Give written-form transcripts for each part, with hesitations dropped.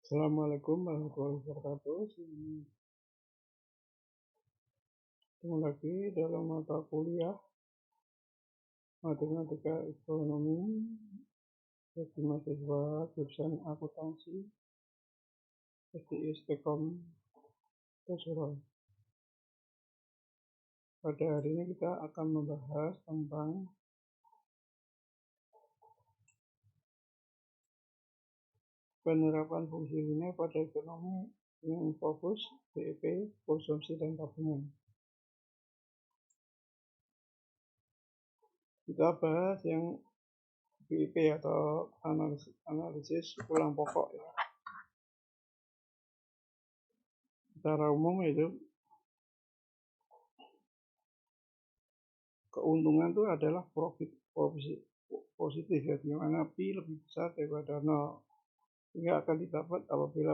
Assalamualaikum warahmatullahi wabarakatuh. Ketemu lagi dalam mata kuliah Matematika Ekonomi bagi mahasiswa jurusan akuntansi SDI Stekom Tesuron. Pada hari ini kita akan membahas tentang penerapan fungsi linear pada ekonomi yang fokus BEP, konsumsi dan tabungan. Kita bahas yang BEP atau analisis ulang pokok ya. Secara umum itu keuntungan itu adalah profit positif ya, di mana P lebih besar daripada 0, sehingga akan didapat apabila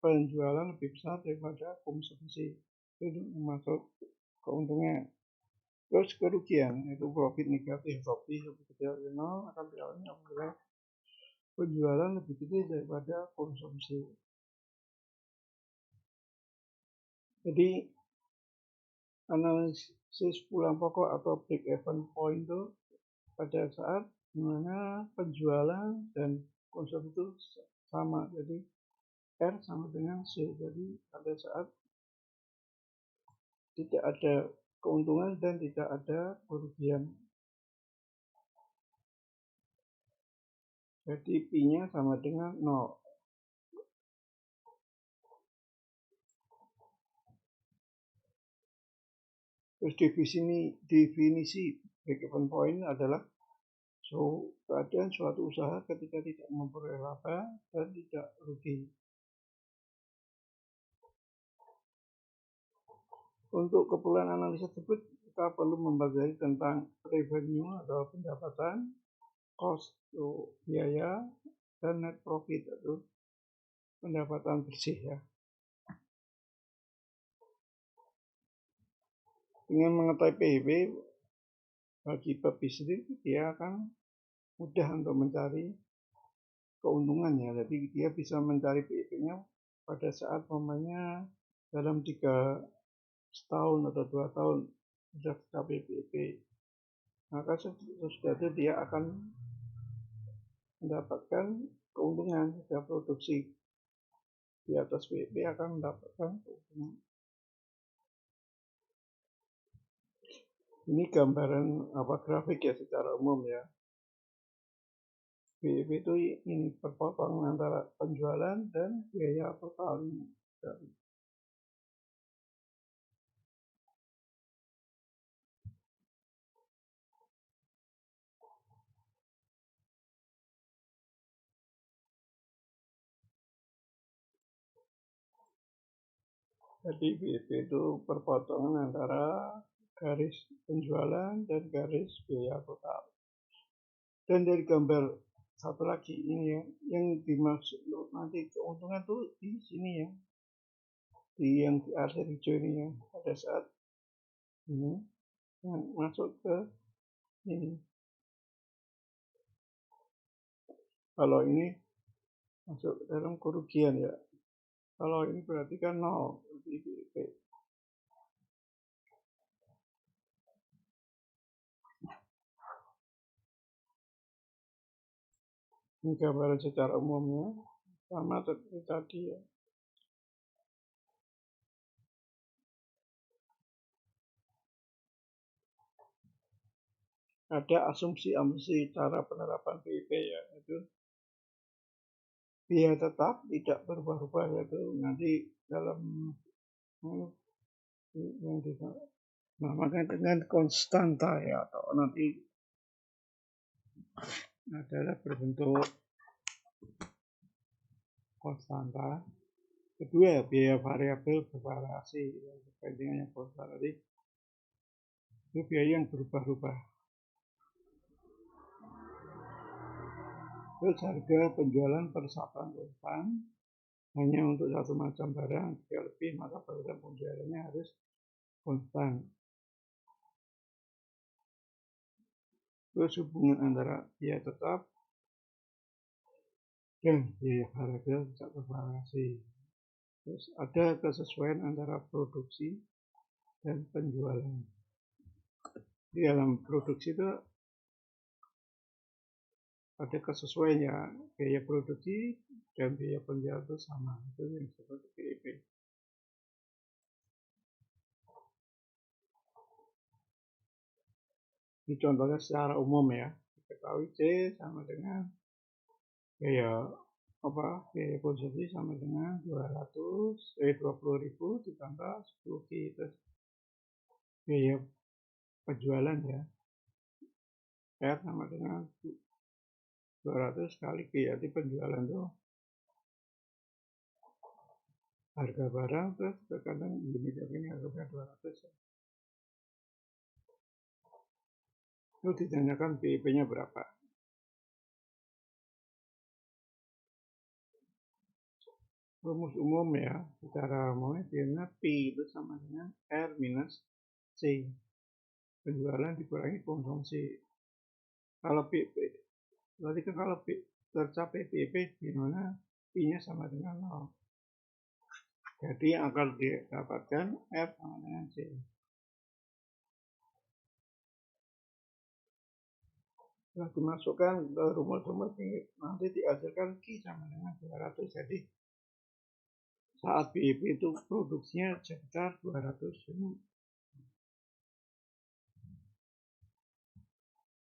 penjualan lebih besar daripada konsumsi. Itu masuk keuntungan. Terus kerugian itu profit negatif, P lebih kecil dari 0 akan dialami apabila penjualan lebih kecil daripada konsumsi. Jadi analisis pulang pokok atau break even point itu pada saat dimana penjualan dan konsumsi itu sama, jadi R sama dengan C. Jadi pada saat tidak ada keuntungan dan tidak ada kerugian. Jadi P-nya sama dengan 0. Terus definisi break-even point adalah keadaan suatu usaha ketika tidak memperoleh laba dan tidak rugi. Untuk keperluan analisa tersebut, kita perlu mempelajari tentang revenue atau pendapatan, cost atau biaya, dan net profit atau pendapatan bersih ya. Dengan mengetahui PIB bagi pebisnis sendiri, dia akan mudah untuk mencari keuntungannya. Jadi dia bisa mencari PIB-nya pada saat momennya dalam 3 tahun atau 2 tahun sudah tercapai PIB. Maka sesudah itu dia akan mendapatkan keuntungan. Jika produksi di atas PIB akan mendapatkan keuntungan. Ini gambaran grafik ya secara umum ya. BEP itu ini perpotong antara penjualan dan biaya totalnya. Jadi BEP itu perpotongan antara garis penjualan dan garis biaya total. Dan dari gambar satu lagi ini ya, yang dimaksud nanti keuntungan tuh di sini ya, di yang di akhir hijau ini ya, pada saat ini yang masuk ke ini. Kalau ini masuk dalam kerugian ya. Kalau ini berarti kan 0 di BEP. Ini gambaran secara umumnya sama seperti tadi ya. Ada asumsi cara penerapan BEP ya, itu biaya tetap tidak berubah-ubah, yaitu nanti dalam yang dinamakan dengan konstanta ya, atau nanti adalah berbentuk konstanta. Kedua, biaya variabel bervariasi, yang konstan tadi itu biaya yang berubah-ubah. Terus harga penjualan per satuan konstan hanya untuk satu macam barang. Jika lebih maka bagian penjualannya harus konstan. Terus hubungan antara biaya tetap dan biaya variabel bisa bervariasi. Terus ada kesesuaian antara produksi dan penjualan. Di dalam produksi itu ada kesesuaian ya, biaya produksi dan biaya penjualan itu sama, itu yang seperti PIP. Ini contohnya secara umum ya, diketahui C sama dengan biaya biaya konsumsi sama dengan 20.000 ditambah 10 Q, terus biaya penjualan ya, R sama dengan 200 kali Q, jadi penjualan itu harga barang terus terkadang unit ini harganya 200 ya. Itu ditanyakan PIP-nya berapa. Rumus umum ya, secara umumnya biasanya P itu sama dengan R minus C. Penjualan dikurangi konsumsi. Kalau PIP, berarti kan kalau tercapai PIP di mana P-nya sama dengan 0. Jadi yang akan didapatkan F sama dengan C. Setelah dimasukkan ke rumus-rumus ini, nanti dihasilkan Q sama dengan 200. Jadi saat PIP itu produksinya sekitar 200 unit.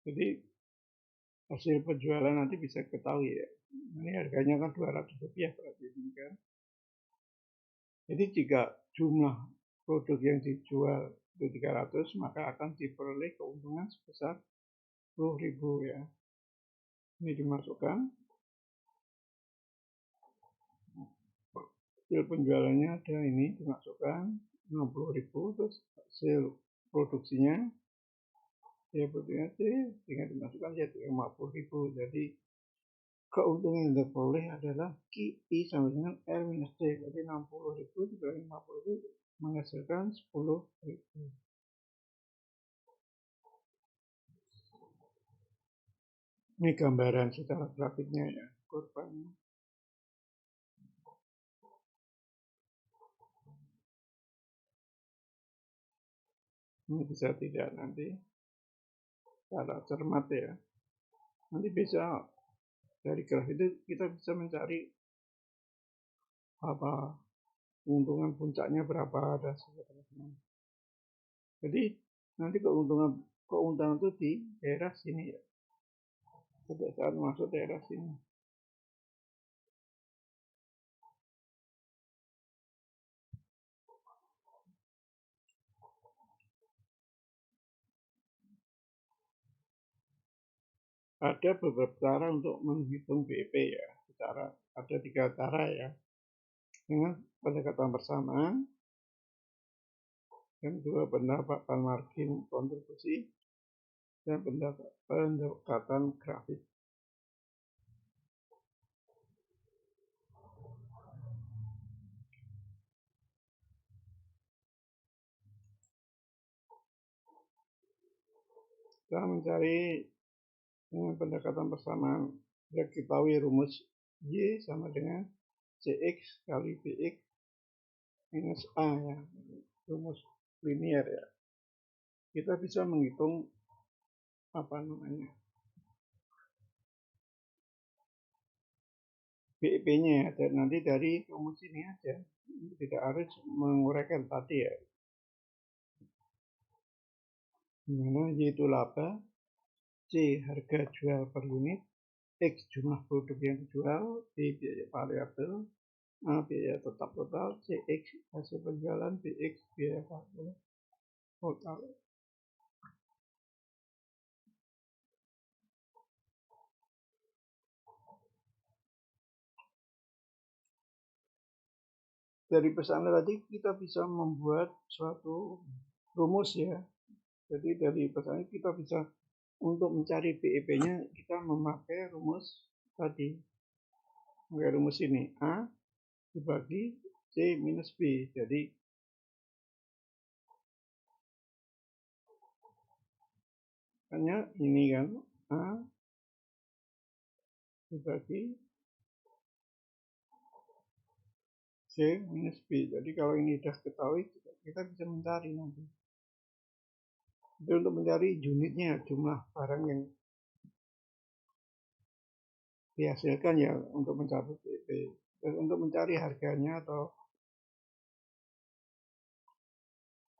Jadi hasil penjualan nanti bisa ketahui ya. Ini harganya kan 200 rupiah berarti ini kan. Jadi jika jumlah produk yang dijual itu 300, maka akan diperoleh keuntungan sebesar 10.000 ya. Ini dimasukkan. Hasil penjualannya ada ini dimasukkan 60.000, terus hasil produksinya ya produksinya tinggal dimasukkan jadi 50.000. Jadi keuntungan yang diperoleh adalah I sama dengan R minus C. Jadi 60.000 dibagi 50.000 menghasilkan 10.000. Ini gambaran secara grafiknya ya, kurvanya. Ini bisa tidak nanti secara cermat ya. Nanti bisa dari grafik itu kita bisa mencari keuntungan puncaknya berapa dan seterusnya. Jadi nanti keuntungan itu di daerah sini ya. Pada saat masuk daerah sini. Ada beberapa cara untuk menghitung BEP ya. Ada 3 cara ya. Dengan pendekatan persamaan, yang kedua pendekatan margin kontribusi, dan pendekatan grafik. Kita mencari dengan pendekatan persamaan. Kita ketahui rumus Y sama dengan CX kali BX minus A ya. Rumus linear ya. Kita bisa menghitung BEP-nya ya. Dan nanti dari rumus ini aja. Tidak harus menguraikan tadi ya. Dimana Y itu laba, C harga jual per unit, X jumlah produk yang dijual, B biaya variabel, A biaya tetap total, CX hasil penjualan, BX biaya variabel total. Dari pesan tadi kita bisa membuat suatu rumus ya. Jadi dari pesan kita bisa untuk mencari BEP-nya kita memakai rumus tadi. Memakai rumus ini A dibagi C minus B. Jadi Makanya ini kan A dibagi C minus B. Jadi kalau ini sudah ketahui, kita bisa mencari nanti. Jadi untuk mencari unitnya, jumlah barang yang dihasilkan ya untuk mencapai PIP. Terus untuk mencari harganya atau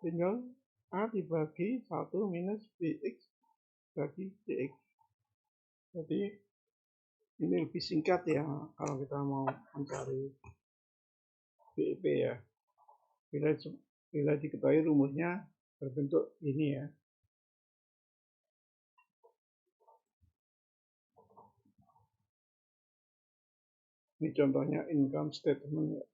tinggal A dibagi 1 minus BX bagi CX. Jadi ini lebih singkat ya kalau kita mau mencari BIP ya. Bila diketahui rumusnya berbentuk ini ya. Ini contohnya income statement ya.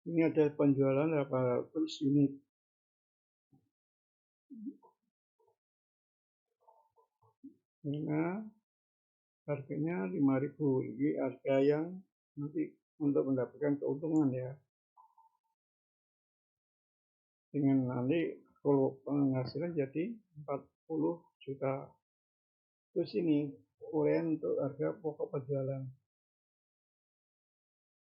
Ini ada penjualan 800 unit. Nah, harganya 5.000. Ini harga yang nanti untuk mendapatkan keuntungan ya. Dengan nanti kalau penghasilan jadi 40 juta. Terus ini uraian untuk harga pokok penjualan.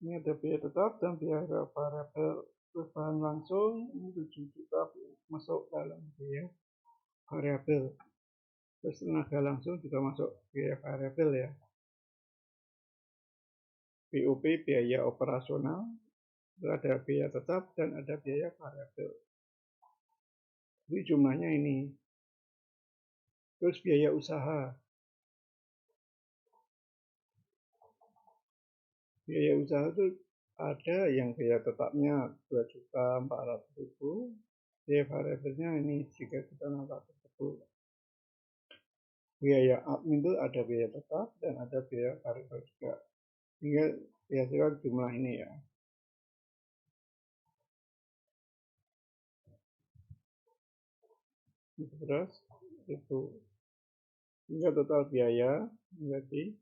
Ini ada biaya tetap dan biaya variabel. Terus bahan langsung ini 7 juta masuk dalam biaya variabel. Terus tenaga langsung juga masuk biaya variabel ya. BOP biaya operasional, ada biaya tetap dan ada biaya variabel. Jadi jumlahnya ini. Terus biaya usaha. Biaya usaha itu ada yang biaya tetapnya 2.400.000, biaya variabelnya ini 3.600.000. Biaya admin itu ada biaya tetap dan ada biaya variabel juga. Sehingga dihasilkan jumlah ini ya. Ini beras itu. Hingga total biaya menjadi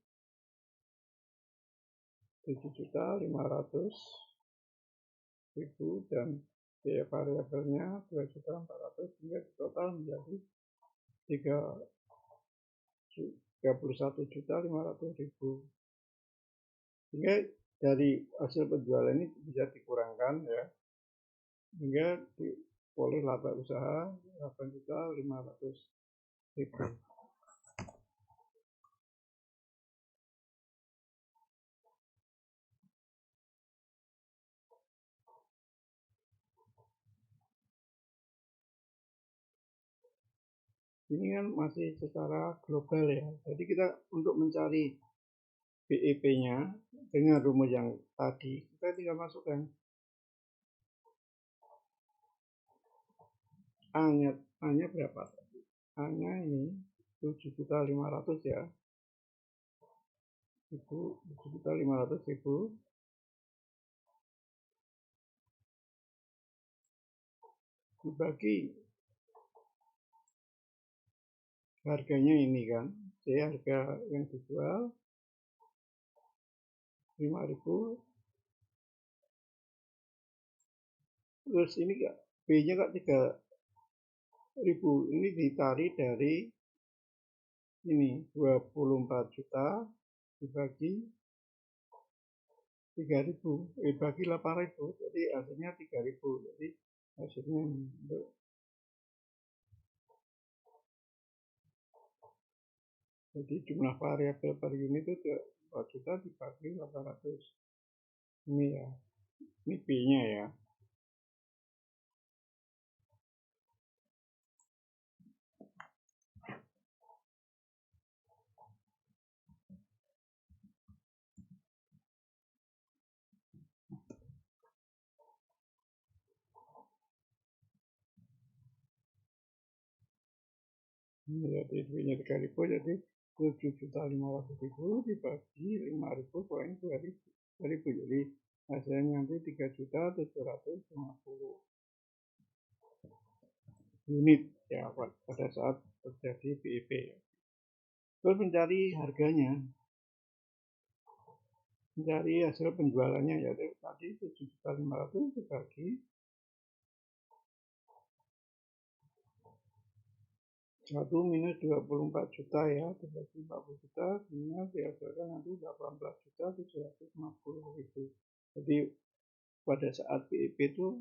7.500.000 dan biaya variabelnya 2.400.000 hingga total menjadi 31.500.000. Sehingga dari hasil penjualan ini bisa dikurangkan ya, hingga oleh laba usaha 8.500.000. Ini kan masih secara global ya. Jadi kita untuk mencari BEP-nya dengan rumus yang tadi, kita tinggal masukkan A-nya berapa? A-nya ini 7.500 ya. 7.500.000 dibagi harganya ini kan, harga yang dijual 5.000. Terus ini kak B-nya kak 3.000. Ini ditarik dari ini 24 juta dibagi 3.000, bagi 8.000, jadi hasilnya 3.000. Jadi hasilnya untuk jadi jumlah variabel per unit itu 4 juta dibagi 800. Ini ya, ini B-nya ya. Ini jadi B-nya 3.000, jadi 7.500.000 dibagi 5.000 kurang 2.000. Jadi hasilnya nanti 3.750 unit ya pada saat terjadi BEP. Terus mencari harganya. mencari hasil penjualannya, yaitu tadi 7.500.000 dibagi 1 minus 24 juta ya, dibagi 40 juta, kemudian dihasilkan nanti 18.750.000. Jadi pada saat BEP itu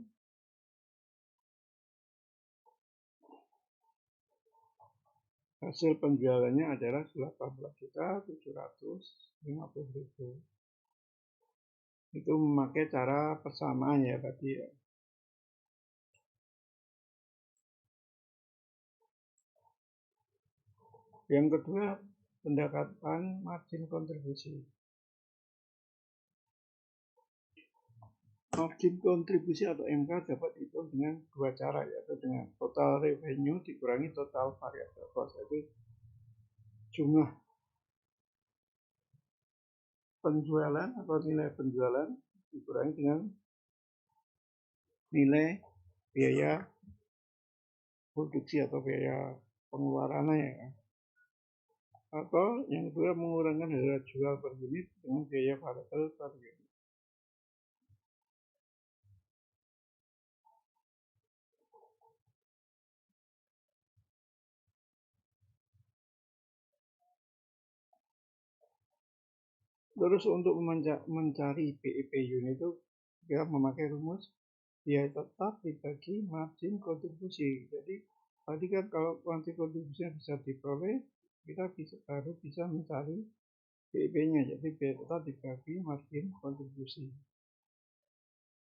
hasil penjualannya adalah 18.750.000. Itu memakai cara persamaan ya tadi ya. Yang kedua, pendekatan margin kontribusi. Margin kontribusi atau MK dapat dihitung dengan dua cara, yaitu dengan total revenue dikurangi total variable cost, yaitu jumlah penjualan atau nilai penjualan dikurangi dengan nilai biaya produksi atau biaya pengeluarannya ya. Atau yang kedua, mengurangkan harga jual per unit dengan biaya variabel per unit. Terus untuk mencari BEP unit itu kita memakai rumus biaya tetap dibagi margin kontribusi. Jadi tadi kan kalau margin kontribusinya bisa diperoleh, kita baru bisa mencari BEP-nya. Jadi biaya tetap dibagi margin kontribusi.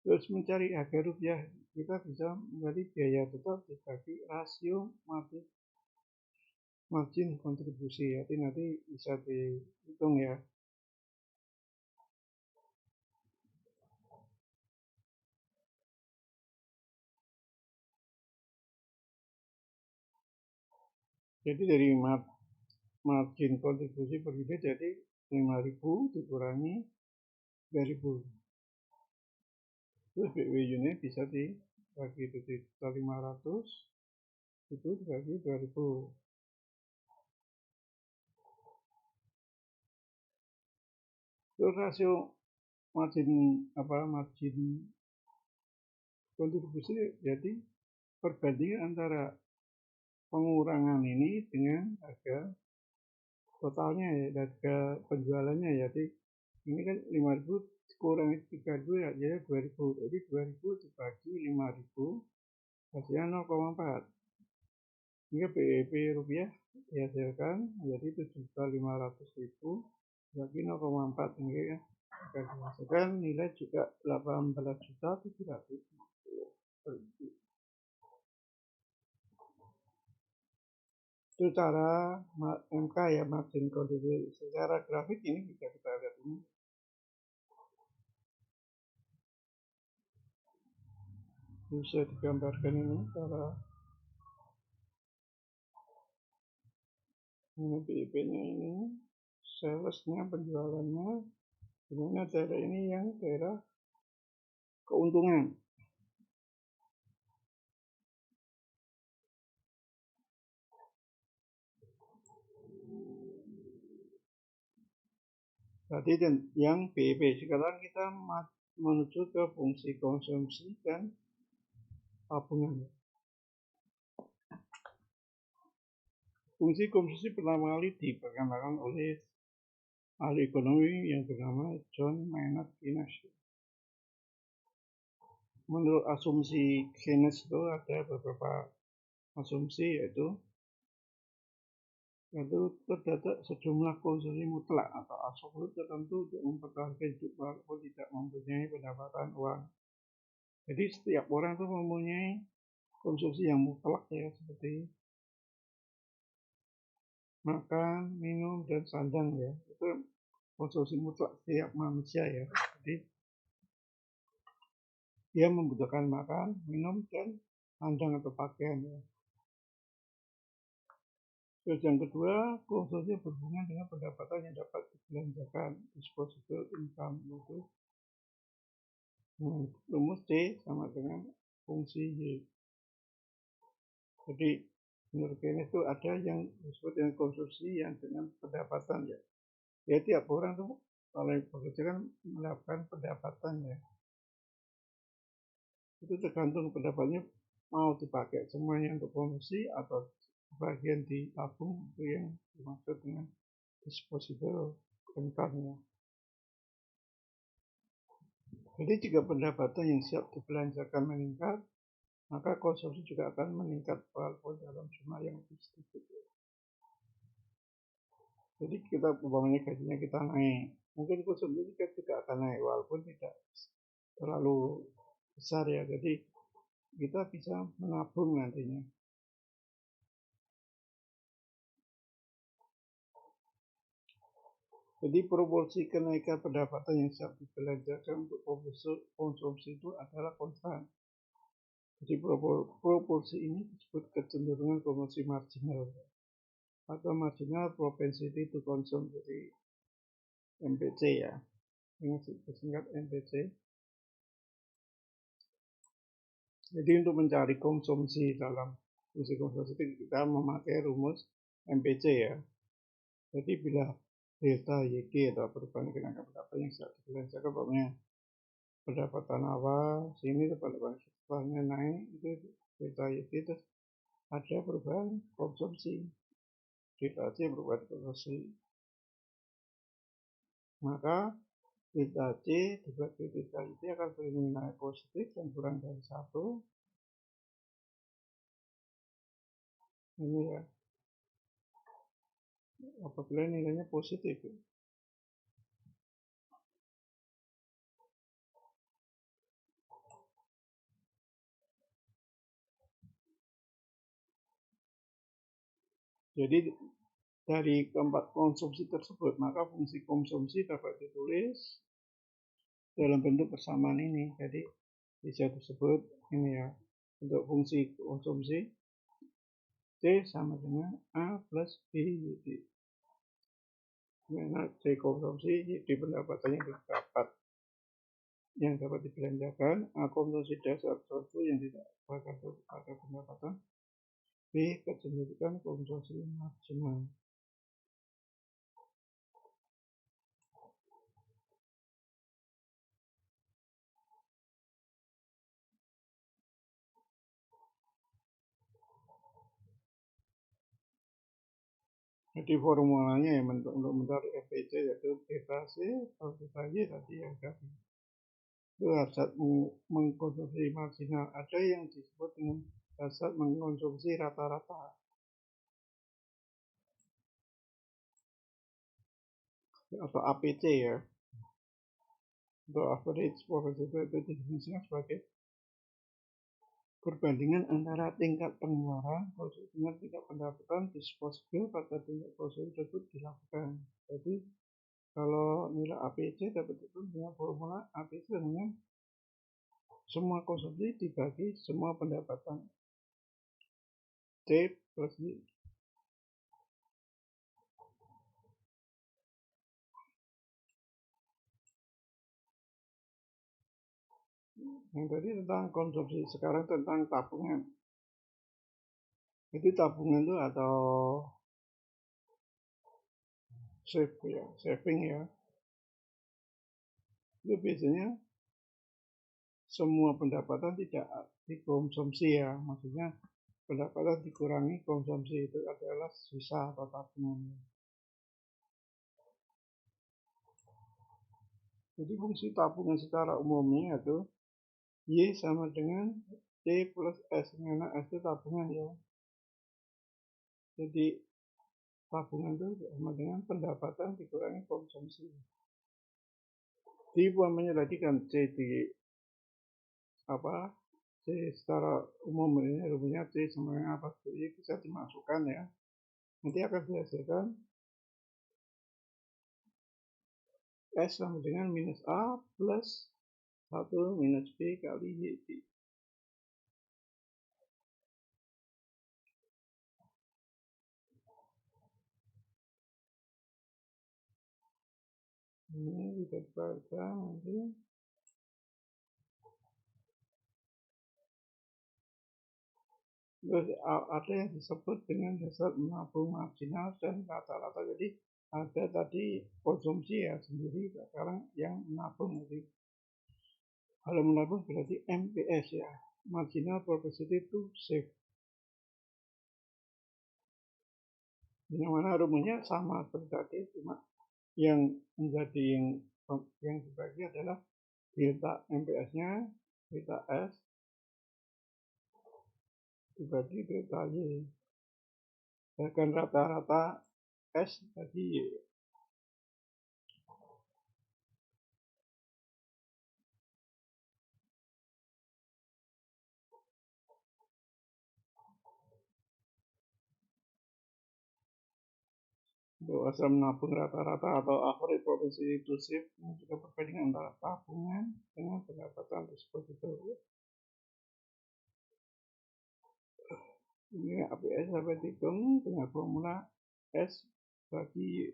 Terus mencari harga rupiah, kita bisa mencari biaya tetap dibagi rasio margin kontribusi. Jadi nanti bisa dihitung ya. Jadi dari margin kontribusi per unit jadi 5.000 dikurangi 3.000. Terus BW unit bisa dibagi 7.500 itu dibagi 2.000. Terus rasio margin kontribusi jadi perbandingan antara pengurangan ini dengan harga totalnya ya, harga penjualannya. Jadi ini kan 5.000 kurangi 3.000 ya, jadi 2.000. Jadi 2.000 dibagi 5.000 hasilnya 0,4. Hingga BEP rupiah dihasilkan menjadi 7.500.000 bagi 0,4, hingga akan dihasilkan nilai juga 18.750.000. Itu cara MK ya, margin kontribusi. Secara grafik ini bisa kita lihat ini. Bisa digambarkan ini cara ini BEP-nya ini, salesnya, penjualannya, kemudian daerah ini yang daerah keuntungan. Tadi yang BEP. Sekarang kita menuju ke fungsi konsumsi dan tabungan. Fungsi konsumsi pertama kali diperkenalkan oleh ahli ekonomi yang bernama John Maynard Keynes. Menurut asumsi Keynes itu ada beberapa asumsi, yaitu terdapat sejumlah konsumsi mutlak atau absolut tertentu untuk mempertahankan hidup walaupun tidak mempunyai pendapatan uang. Jadi setiap orang itu mempunyai konsumsi yang mutlak ya, seperti makan, minum, dan sandang ya. Itu konsumsi mutlak setiap manusia ya. Jadi dia membutuhkan makan, minum, dan sandang atau pakaian ya. Terus yang kedua, konsumsi berhubungan dengan pendapatan yang dapat dibelanjakan, disposable income, itu rumus C sama dengan fungsi Y. Jadi menurut Keynes itu ada yang disebut dengan konsumsi yang dengan pendapatan ya. Ya tiap orang tuh kalau bekerja kan mendapatkan pendapatan ya. Itu tergantung pendapatnya mau dipakai semuanya untuk konsumsi atau bagian ditabung, itu yang dimaksud dengan disposable income-nya. Jadi jika pendapatan yang siap dibelanjakan meningkat, maka konsumsi juga akan meningkat walaupun dalam jumlah yang lebih sedikit. Jadi kita umpamanya gajinya kita naik, mungkin konsumsi kita juga akan naik walaupun tidak terlalu besar ya. Jadi kita bisa menabung nantinya. Jadi proporsi kenaikan pendapatan yang siap dibelanjakan untuk konsumsi itu adalah konstan. Jadi proporsi ini disebut kecenderungan konsumsi marginal atau marginal propensity to consume, jadi MPC ya, ini disingkat MPC. Jadi untuk mencari konsumsi dalam fungsi konsumsi kita memakai rumus MPC ya. Jadi bila delta YG atau perubahan kenaikan pendapatan yang siap dibelanjakan, pokoknya pendapatan awal sini pendapatan naik, itu delta YG, terus ada perubahan konsumsi, delta C perubahan konsumsi, maka delta C dibagi delta YG akan bernilai positif dan kurang dari 1. Ini ya, apabila nilainya positif ya. Jadi dari keempat konsumsi tersebut, maka fungsi konsumsi dapat ditulis dalam bentuk persamaan ini. Jadi bisa disebut ini ya, untuk fungsi konsumsi C sama dengan A plus B. Jadi mana C konsumsi di pendapatan yang dapat dibelanjakan, A konsumsi dasar suatu yang tidak bergantung pada pendapatan, B kecenderungan konsumsi maksimal. Jadi formulanya ya untuk mencari FPC yaitu delta C atau delta Y tadi yang tadi. Itu hasrat mengkonsumsi marginal. Ada yang disebut dengan hasrat mengkonsumsi rata-rata atau APC ya. Untuk average profit itu definisinya sebagai perbandingan antara tingkat pengeluaran konsumsi dengan tingkat pendapatan disposable pada tingkat konsumsi tersebut dilakukan. Jadi kalau nilai APC dapat ditulis dengan formula APC dengan semua konsumsi dibagi semua pendapatan C plus Y. Yang tadi tentang konsumsi, sekarang tentang tabungan. Jadi tabungan itu atau saving ya. Itu biasanya semua pendapatan tidak dikonsumsi ya. Maksudnya pendapatan dikurangi konsumsi, itu adalah sisa atau tabungan. Jadi fungsi tabungan secara umumnya itu Y sama dengan C plus S, karena S itu tabungan ya. Jadi tabungan itu sama dengan pendapatan dikurangi konsumsi. Jadi umpamanya tadi kan C di C secara umum ini rumusnya C sama dengan apa, jadi bisa dimasukkan ya. Nanti akan dihasilkan S sama dengan minus A plus 1 minus B kali YB. Ini bisa dibaca nanti. Terus ada yang disebut dengan dasar menabung marginal dan rata-rata. Jadi ada tadi konsumsi ya sendiri, sekarang yang menabung. Jadi kalau menabung berarti MPS ya, marginal propensity to save, yang mana rumusnya sama seperti tadi, cuma yang menjadi yang dibagi adalah delta MPS-nya, delta S dibagi delta Y, bahkan rata-rata S tadi Y. Untuk asal menabung rata-rata atau average propensity to save juga perbandingan antara tabungan dengan pendapatan disposable. Ini APS dapat dihitung dengan formula S bagi Y.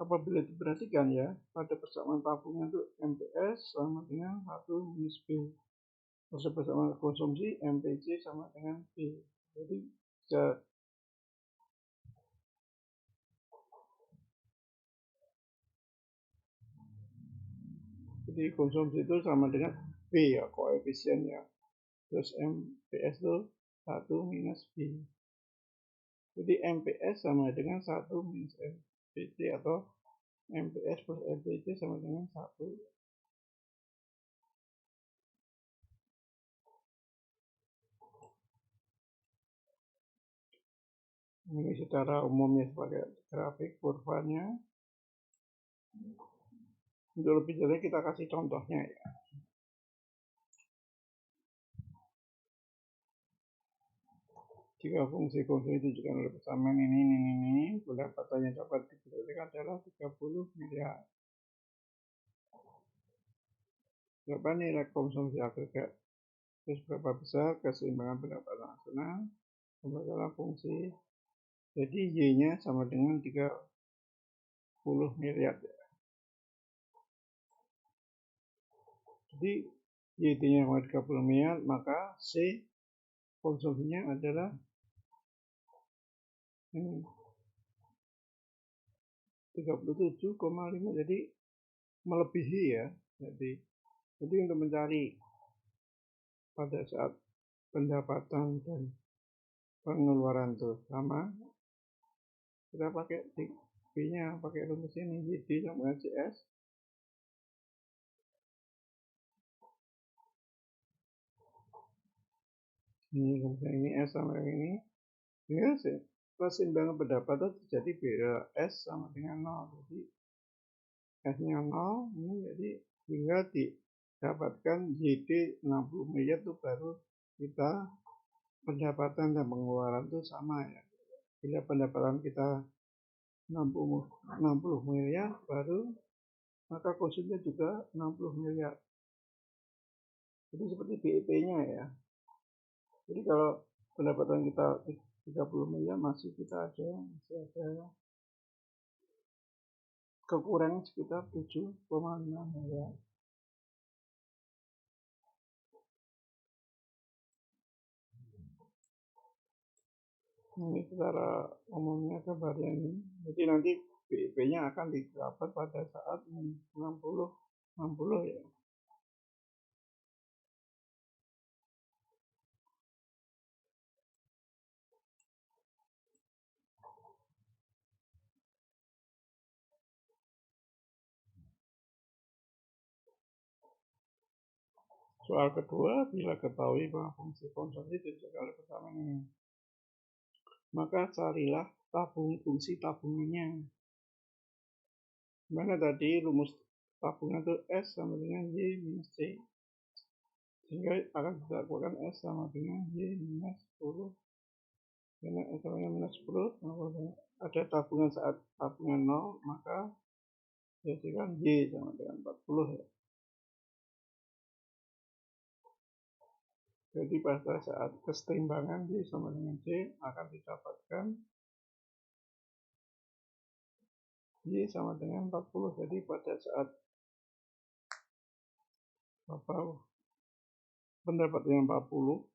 Apabila diperhatikan ya, pada persamaan tabungan itu MPS sama dengan 1 minus B. Pada persamaan konsumsi MPC sama dengan B. Jadi konsumsi itu sama dengan B ya, koefisiennya. Terus MPS itu 1 minus B. Jadi MPS sama dengan 1 minus MPC atau MPS plus MPC sama dengan 1. Ini secara umumnya sebagai grafik kurvanya. Untuk lebih jelas kita kasih contohnya ya. Jika fungsi konsumsi ditunjukkan oleh persamaan ini, pendapatannya dapat diperoleh adalah 30 miliar. Berapa nilai konsumsi agregat? Terus berapa besar keseimbangan pendapatan nasional? Adalah fungsi. Jadi Y-nya sama dengan 30 miliar. Jadi Y-nya sama 30 miliar, maka C konsumsinya adalah ini 37,5, jadi melebihi ya. Jadi untuk mencari pada saat pendapatan dan pengeluaran itu sama, kita pakai B-nya, pakai rumus ini, YD sama dengan CS. Ini rumusnya, ini S sama ini. Ya, keseimbangan pendapatan terjadi bila S sama dengan 0. Jadi S-nya 0, ini jadi hingga didapatkan YD 60 miliar itu baru kita pendapatan dan pengeluaran itu sama ya. Bila pendapatan kita 60 miliar baru, maka konsumsinya juga 60 miliar. Jadi seperti BEP-nya ya. Jadi kalau pendapatan kita 30 miliar masih ada kekurangan sekitar 7,5 miliar. Ini secara umumnya kabarnya ini. Jadi nanti BEP-nya akan didapat pada saat 60 ya. Soal kedua, bila ketahui bahwa fungsi konsumsi dijaga oleh persamaan ini, maka carilah fungsi tabungannya. Mana tadi rumus tabungan itu S sama dengan Y minus C. Sehingga akan kita lakukan S sama dengan Y minus 10. Karena S sama dengan minus 10, ada tabungan saat tabungan 0, maka jadikan Y sama dengan 40 ya. Jadi pada saat keseimbangan Y sama dengan C akan didapatkan Y sama dengan 40. Jadi pada saat pendapatnya 40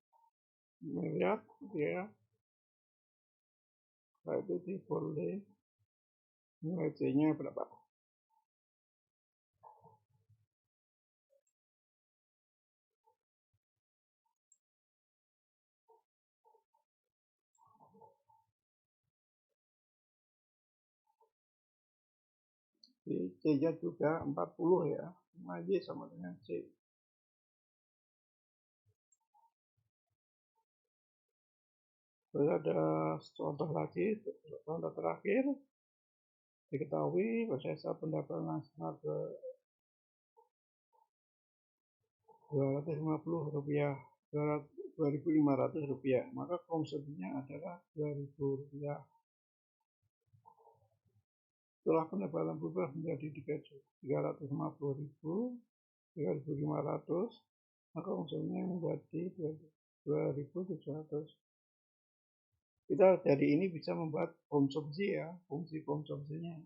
miliar, dia itu diboleh nilai C-nya berapa? Jadi C-nya juga 40 ya. Sama Y sama dengan C. Terus ada contoh lagi, contoh terakhir, diketahui bahwa pendapatan nasional Rp250, Rp2.500, maka konsumsinya adalah Rp2.000. Setelah pendapatan berubah menjadi Rp350.000, Rp3.500, maka konsumsinya menjadi Rp2.700. Kita dari ini bisa membuat konsumsi ya, fungsi konsumsinya.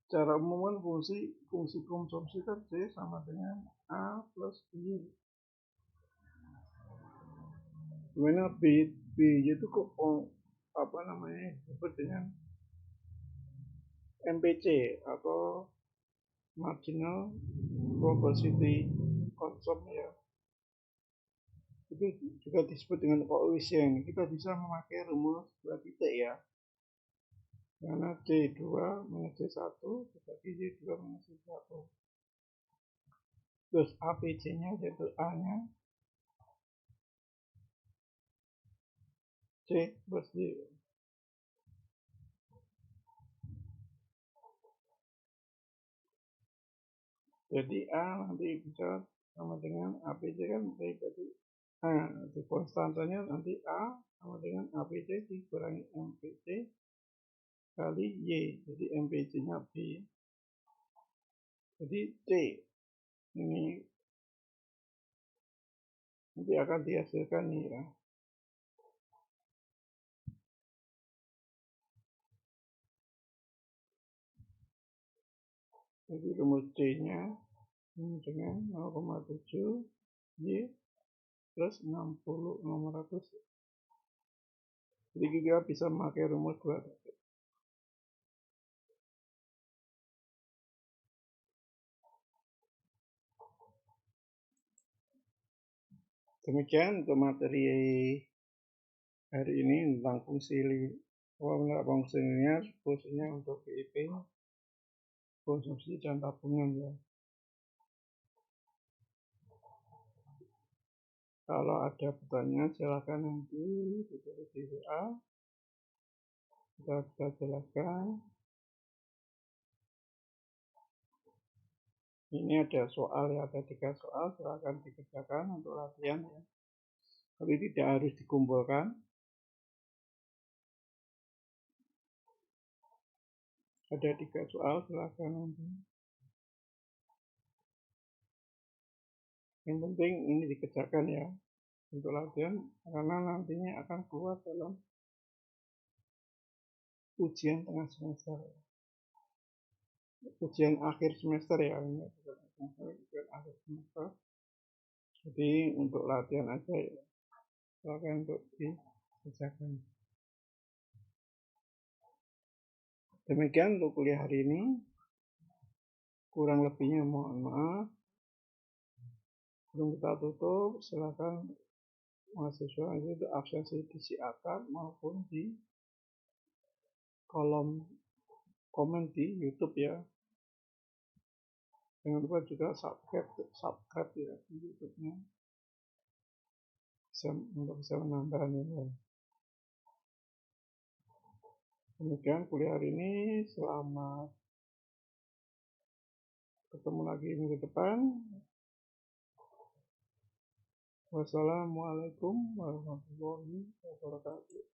Secara umum fungsi konsumsi kan C sama dengan A plus B. Dimana B itu kok disebut dengan MPC atau marginal propensity consumption ya. Itu juga disebut dengan koefisien. Kita bisa memakai rumus 2 titik ya. Karena C2 minus C1 dibagi C2 minus C1. Terus APC-nya yaitu A-nya C plus D. Jadi A nanti bisa sama dengan APC kan berarti di konstantanya nanti A sama dengan APC dikurangi MPC kali Y. Jadi MPC-nya B. Jadi C ini nanti akan dihasilkan nih ya. Jadi rumus C-nya dengan 0,7 Y plus 60/600. Jadi kita bisa memakai rumus 2 titik. Demikian untuk materi hari ini tentang fungsi linear, khususnya untuk BIP, konsumsi dan tabungan ya. Kalau ada pertanyaan silakan nanti ditulis di WA, kita jelaskan. Ini ada soal ya, ada 3 soal, silakan dikerjakan untuk latihan ya. Tapi tidak harus dikumpulkan. Ada 3 soal, silakan nanti. Yang penting ini dikerjakan ya untuk latihan, karena nantinya akan keluar dalam ujian tengah semester, ujian akhir semester ya, ini ujian akhir semester. Jadi untuk latihan aja ya, silakan untuk dikerjakan. Demikian untuk kuliah hari ini, kurang lebihnya mohon maaf. Sebelum kita tutup, silakan mahasiswa itu absensi disiarkan maupun di kolom komen di YouTube ya. Jangan lupa juga subscribe ya di YouTube-nya, untuk bisa menambah nilai. Demikian kuliah hari ini, selamat ketemu lagi minggu depan. Wassalamualaikum warahmatullahi wabarakatuh.